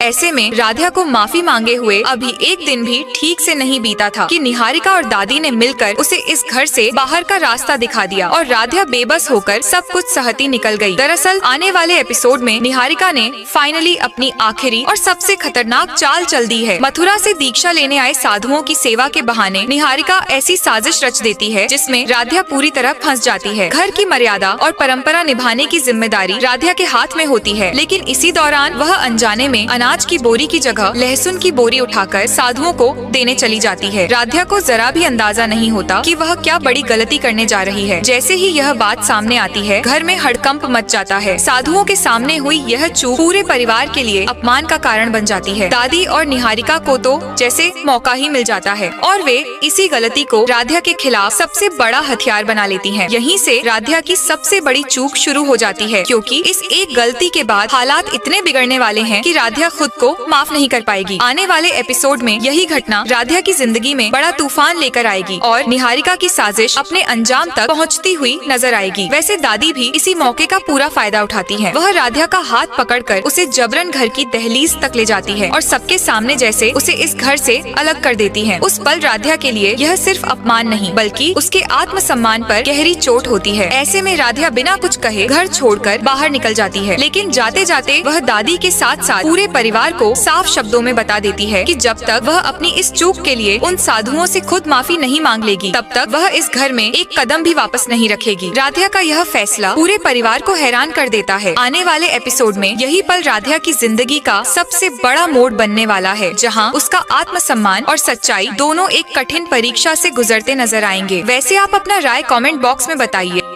ऐसे में राधा को माफी मांगे हुए अभी एक दिन भी ठीक से नहीं बीता था कि निहारिका और दादी ने मिलकर उसे इस घर से बाहर का रास्ता दिखा दिया और राधा बेबस होकर सब कुछ सहती निकल गई। दरअसल आने वाले एपिसोड में निहारिका ने फाइनली अपनी आखिरी और सबसे खतरनाक चाल चल दी है। मथुरा से दीक्षा लेने आए साधुओं की सेवा के बहाने निहारिका ऐसी साजिश रच देती है जिसमें राधा पूरी तरह फंस जाती है। घर की मर्यादा और परंपरा निभाने की जिम्मेदारी राधा के हाथ में होती है, लेकिन इसी दौरान वह अनजाने में अनाज की बोरी की जगह लहसुन की बोरी उठाकर साधुओं को देने चली जाती है। राधा को जरा भी अंदाजा नहीं होता कि वह क्या बड़ी गलती करने जा रही है। जैसे ही यह बात सामने आती है, घर में हड़कंप मच जाता है। साधुओं के सामने हुई यह चूक पूरे परिवार के लिए अपमान का कारण बन जाती है। दादी और निहारिका को तो जैसे मौका ही मिल जाता है और वे इसी गलती को राधा के खिलाफ सबसे बड़ा हथियार बना लेती हैं। यहीं से राधा की सबसे बड़ी चूक शुरू हो जाती है, क्योंकि इस एक गलती के बाद हालात इतने बिगड़ने वाले हैं कि राधा खुद को माफ नहीं कर पाएगी। आने वाले एपिसोड में यही घटना राधा की जिंदगी में बड़ा तूफान लेकर आएगी और निहारिका की साजिश अपने अंजाम तक पहुंचती हुई नजर आएगी। वैसे दादी भी इसी मौके का पूरा फायदा उठाती है। वह राधा का हाथ पकड़कर उसे जबरन घर की दहलीज तक ले जाती है और सबके सामने जैसे उसे इस घर से अलग कर देती है। उस पल राधा के लिए यह सिर्फ अपमान नहीं बल्कि उसके आत्मसम्मान पर गहरी चोट होती है। ऐसे में राधा बिना कुछ कहे घर छोड़कर बाहर निकल जाती है, लेकिन जाते जाते वह दादी के साथ साथ पूरे परिवार को साफ शब्दों में बता देती है कि जब तक वह अपनी इस चूक के लिए उन साधुओं से खुद माफी नहीं मांग लेगी, तब तक वह इस घर में एक कदम भी वापस नहीं रखेगी। राधा का यह फैसला पूरे परिवार को हैरान कर देता है। आने वाले एपिसोड में यही पल राधा की जिंदगी का सबसे बड़ा मोड़ बनने वाला है, जहां उसका आत्मसम्मान और सच्चाई दोनों एक कठिन परीक्षा से गुजरते नजर आएंगे। वैसे आप अपना राय कमेंट बॉक्स में बताइए।